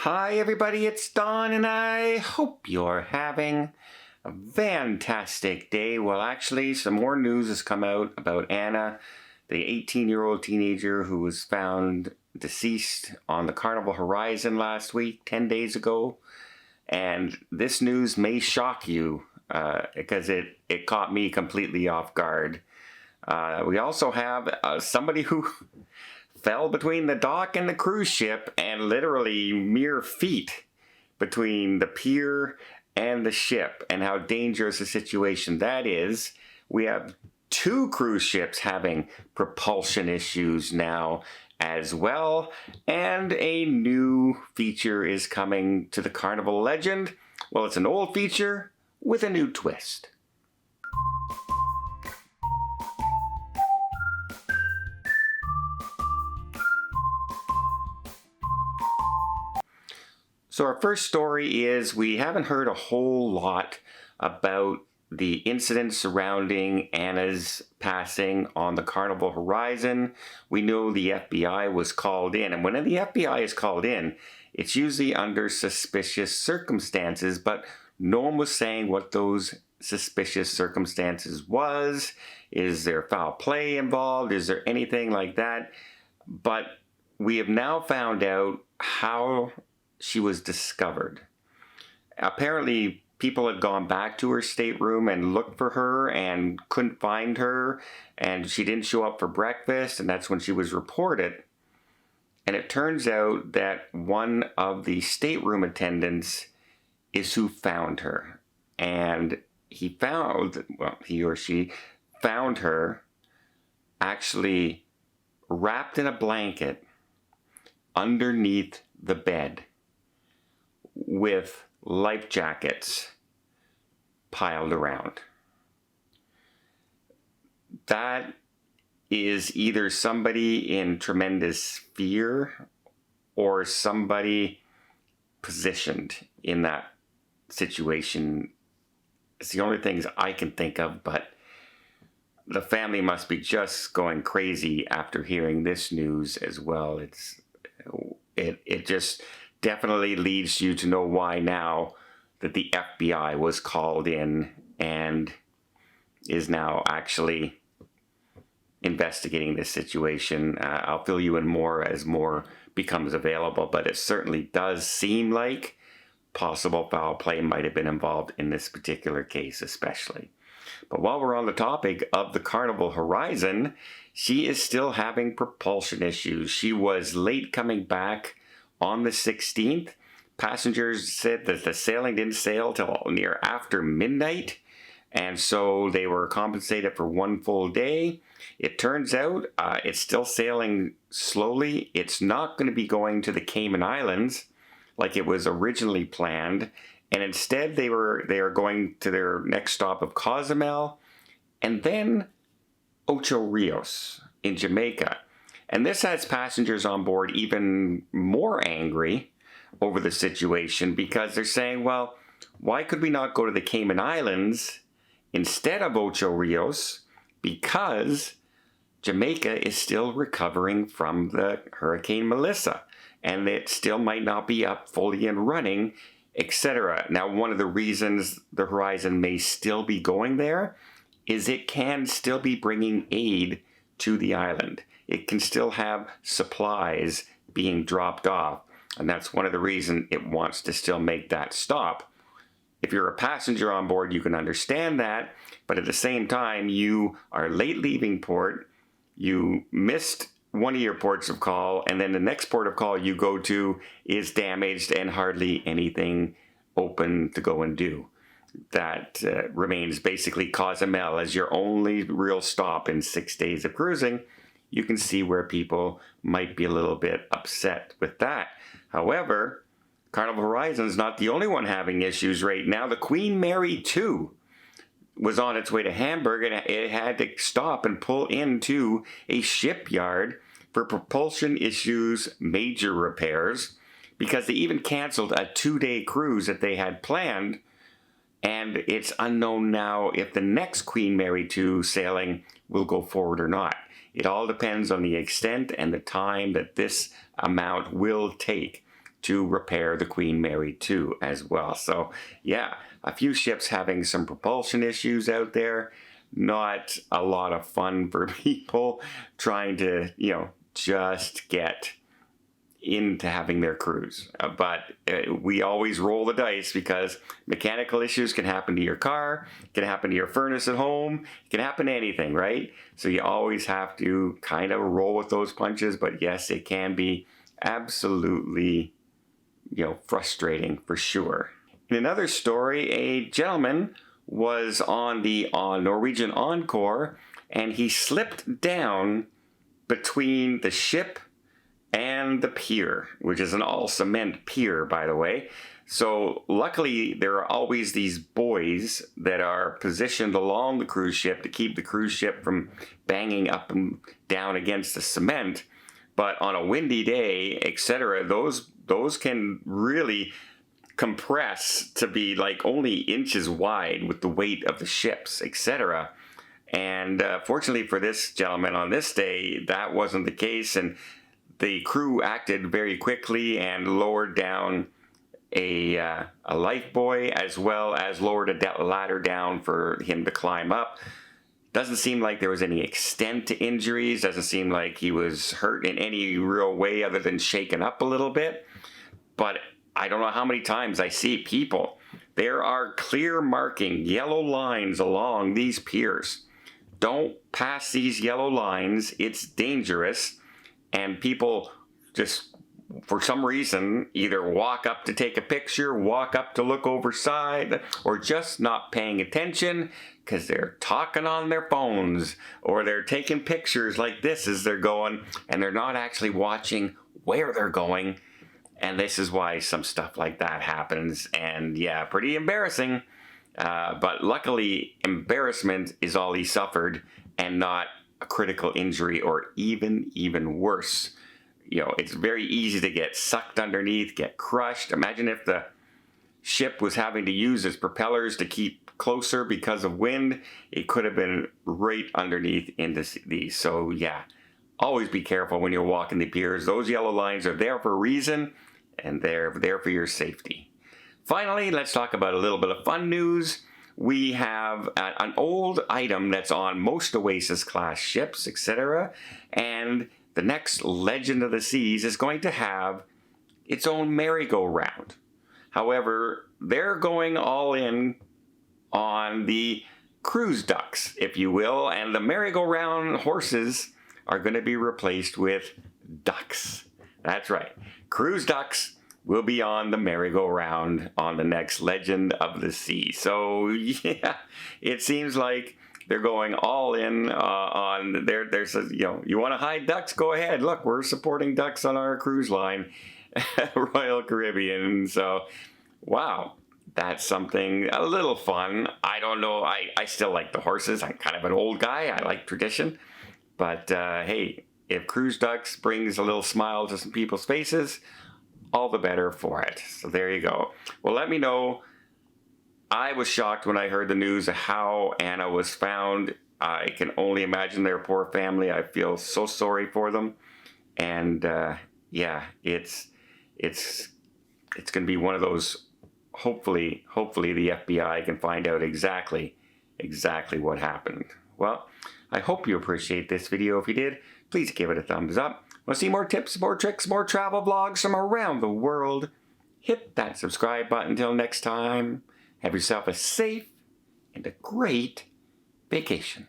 Hi everybody, it's Don and I hope you're having a fantastic day. Well, actually, some more news has come out about Anna, the 18-year-old teenager who was found deceased on the Carnival Horizon last week, 10 days ago. And this news may shock you because it caught me completely off guard. We also have somebody who fell between the dock and the cruise ship and literally mere feet between the pier and the ship, and how dangerous a situation that is. We have two cruise ships having propulsion issues now as well, and a new feature is coming to the Carnival Legend. Well, it's an old feature with a new twist. So our first story is we haven't heard a whole lot about the incident surrounding Anna's passing on the Carnival Horizon. We know the FBI was called in, and when the FBI is called in, it's usually under suspicious circumstances, but no one was saying what those suspicious circumstances was. Is there foul play involved? Is there anything like that? But we have now found out how she was discovered. Apparently, people had gone back to her stateroom and looked for her and couldn't find her, and she didn't show up for breakfast, and that's when she was reported. And it turns out that one of the stateroom attendants is who found her. And he or she found her actually wrapped in a blanket underneath the bed, with life jackets piled around. That is either somebody in tremendous fear or somebody positioned in that situation. It's the only things I can think of, but the family must be just going crazy after hearing this news as well. It just definitely leads you to know why now that the FBI was called in and is now actually investigating this situation. I'll fill you in more as more becomes available, but it certainly does seem like possible foul play might have been involved in this particular case especially. But while we're on the topic of the Carnival Horizon, she is still having propulsion issues. She was late coming back on the 16th. Passengers said that the sailing didn't sail till near after midnight, and so they were compensated for one full day. It turns out it's still sailing slowly. It's not going to be going to the Cayman Islands like it was originally planned, and instead they are going to their next stop of Cozumel and then Ocho Rios in Jamaica. And this has passengers on board even more angry over the situation, because they're saying, well, why could we not go to the Cayman Islands instead of Ocho Rios? Because Jamaica is still recovering from the Hurricane Melissa, and it still might not be up fully and running, etc. Now, one of the reasons the Horizon may still be going there is it can still be bringing aid to the island. It can still have supplies being dropped off, and that's one of the reasons it wants to still make that stop. If you're a passenger on board, you can understand that, but at the same time, you are late leaving port, you missed one of your ports of call, and then the next port of call you go to is damaged and hardly anything open to go and do. That remains basically Cozumel as your only real stop in 6 days of cruising. You can see where people might be a little bit upset with that. However, Carnival Horizon is not the only one having issues right now. The Queen Mary II was on its way to Hamburg, and it had to stop and pull into a shipyard for propulsion issues, major repairs, because they even canceled a 2-day cruise that they had planned. And it's unknown now if the next Queen Mary II sailing will go forward or not. It all depends on the extent and the time that this amount will take to repair the Queen Mary 2 as well. So yeah, a few ships having some propulsion issues out there. Not a lot of fun for people trying to, just get into having their cruise. But we always roll the dice because mechanical issues can happen to your car, can happen to your furnace at home, can happen to anything, right? So you always have to kind of roll with those punches. But yes, it can be absolutely, frustrating for sure. In another story, a gentleman was on the Norwegian Encore, and he slipped down between the ship and the pier, which is an all-cement pier, by the way. So luckily, there are always these buoys that are positioned along the cruise ship to keep the cruise ship from banging up and down against the cement. But on a windy day, etc., those can really compress to be like only inches wide with the weight of the ships, etc. And fortunately for this gentleman on this day, that wasn't the case, and the crew acted very quickly and lowered down a life buoy, as well as lowered a ladder down for him to climb up. Doesn't seem like there was any extent to injuries. Doesn't seem like he was hurt in any real way other than shaken up a little bit. But I don't know how many times I see people. There are clear marking yellow lines along these piers. Don't pass these yellow lines. It's dangerous. And people just, for some reason, either walk up to take a picture, walk up to look overside, or just not paying attention because they're talking on their phones, or they're taking pictures like this as they're going, and they're not actually watching where they're going. And this is why some stuff like that happens. And yeah, pretty embarrassing. But luckily, embarrassment is all he suffered and not a critical injury or even worse. It's very easy to get sucked underneath, get crushed. Imagine if the ship was having to use its propellers to keep closer because of wind. It could have been right underneath into these. So yeah, always be careful when you're walking the piers. Those yellow lines are there for a reason, and they're there for your safety. Finally, let's talk about a little bit of fun news. We have an old item that's on most Oasis class ships, etc. And the next Legend of the Seas is going to have its own merry-go-round. However, they're going all in on the cruise ducks, if you will, and the merry-go-round horses are going to be replaced with ducks. That's right. Cruise ducks will be on the merry-go-round on the next Legend of the Sea. So yeah, it seems like they're going all in on there's you want to hide ducks? Go ahead. Look, we're supporting ducks on our cruise line, Royal Caribbean. So wow, that's something a little fun. I don't know. I still like the horses. I'm kind of an old guy. I like tradition. But hey, if cruise ducks brings a little smile to some people's faces, all the better for it. So there you go. Well, let me know. I was shocked when I heard the news of how Anna was found. I can only imagine their poor family. I feel so sorry for them. And yeah, it's going to be one of those. Hopefully the FBI can find out exactly what happened. Well, I hope you appreciate this video. If you did, please give it a thumbs up. Want to see more tips, more tricks, more travel vlogs from around the world? Hit that subscribe button. Until next time, have yourself a safe and a great vacation.